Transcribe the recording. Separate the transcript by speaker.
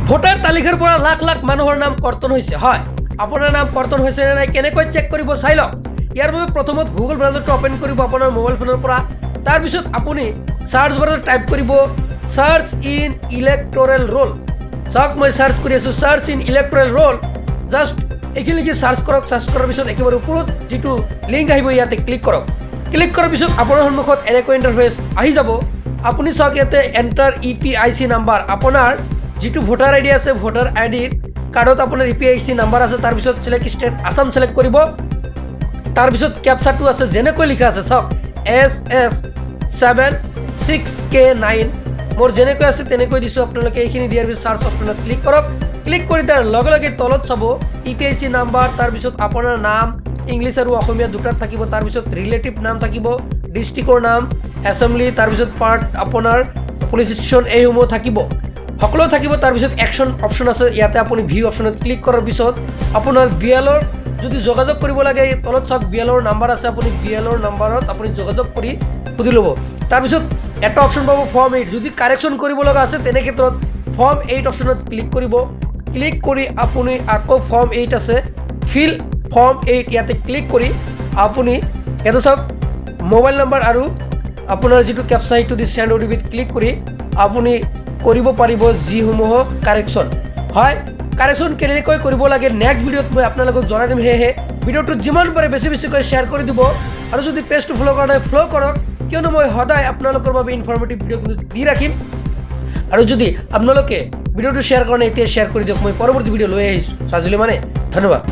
Speaker 1: Voter তালিকাৰ পৰা লাখ লাখ মানুহৰ নাম কৰ্তন হৈছে হয় আপোনাৰ নাম কৰ্তন হৈছে নে নাই কেনেকৈ চেক কৰিব চাই লওক ইয়াৰ বাবে প্ৰথমত গুগল ব্ৰাউজাৰটো ওপেন কৰিব আপোনাৰ মোবাইল ফোনৰ পৰা তাৰ পিছত আপুনি সাৰ্চ বাৰত টাইপ কৰিব সাৰ্চ ইন ইলেক্টৰেল ৰোল চাওক মই সাৰ্চ কৰি আছো search in electoral roll just এইখিনি লিখি সাৰ্চ কৰক সাৰ্চ কৰাৰ পিছত একেবাৰে ওপৰত যেটো লিংক আহিব ইয়াতে ক্লিক কৰক ক্লিক কৰাৰ পিছত আপোনাৰ সন্মুখত এনেকৈ ইন্টাৰফেস আহি যাব আপুনি চাওক ইয়াতে এন্টাৰ ইপিআইসি নাম্বাৰ আপোনাৰ যেটো ভোটাৰ আইডি আছে ভোটাৰ আইডি কাৰ্ডত আপোনাৰ ইপিআইসি নাম্বাৰ আছে তাৰ পিছত সিলেক্ট ষ্টেট আসাম সিলেক্ট কৰিব তাৰ পিছত ক্যাপচাটো আছে যেনেকৈ লিখা আছে চাওক SS76K9 মোৰ যেনেকৈ আছে তেনেকৈ দিছো আপোনালোকে এইখিনি দিয়াৰ পিছত সাৰ্চ অপচনত ক্লিক কৰক ক্লিক কৰি তাৰ লগে লগে তলত চাব ইপিআইসি নাম্বাৰ তাৰ পিছত আপোনাৰ নাম ইংলিশ আৰু অসমীয়া দুটাত থাকিব তাৰ পিছত ৰিলেটিভ নাম থাকিব ডিস্ট্ৰিক্টৰ নাম এসেম্বলি তাৰ পিছত পাৰ্ট আপোনাৰ পুলিশ ষ্টেচন এইসমূহ থাকিব সকলো থাকিব তাৰ পিছত একশন অপচন আছে ইয়াতে আপুনি ভিউ অপচনত ক্লিক কৰাৰ পিছত আপোনাৰ বিএলৰ যদি যোগাযোগ কৰিব লাগে তলত চাওক বিএলৰ নাম্বাৰ আছে আপুনি বিএলৰ নাম্বাৰত আপুনি যোগাযোগ কৰি সুধি ল'ব তাৰ পিছত এটা অপচন পাব ফৰ্ম 8 যদি কাৰেকচন কৰিব লগা আছে তেনে ক্ষেত্ৰত ফৰ্ম 8 অপচনত ক্লিক কৰিব ক্লিক কৰি আপুনি আকৌ ফৰ্ম 8 আছে ফিল ফৰ্ম 8 ইয়াতে ক্লিক কৰি আপুনি এটা চাওক মোবাইল নাম্বাৰ আৰু আপোনাৰ যেটো ক্যাপচা ইটো দি সেন্ড ওটিপিত ক্লিক কৰি আপুনি কৰিব পাৰিব যিসমূহ কাৰেকচন হয় কাৰেকচন কেনেকৈ কৰিব লাগে নেক্সট ভিডিওত মই আপোনালোকক জনাই দিম হে ভিডিওটো যিমান পাৰে বেছি বেছিকৈ শেয়াৰ কৰি দিব আৰু যদি পেজটো ফলো কৰা নাই ফলো কৰক কিয়নো মই সদায় আপোনালোকৰ বাবে ইনফৰমেটিভ ভিডিও দি ৰাখিম আৰু যদি আপোনালোকে ভিডিওটো শেয়াৰ কৰা নাই এতিয়া শেয়াৰ কৰি দিয়ক মই পৰৱৰ্তী ভিডিও লৈ আহিছো আজিলৈ মানে ধন্যবাদ।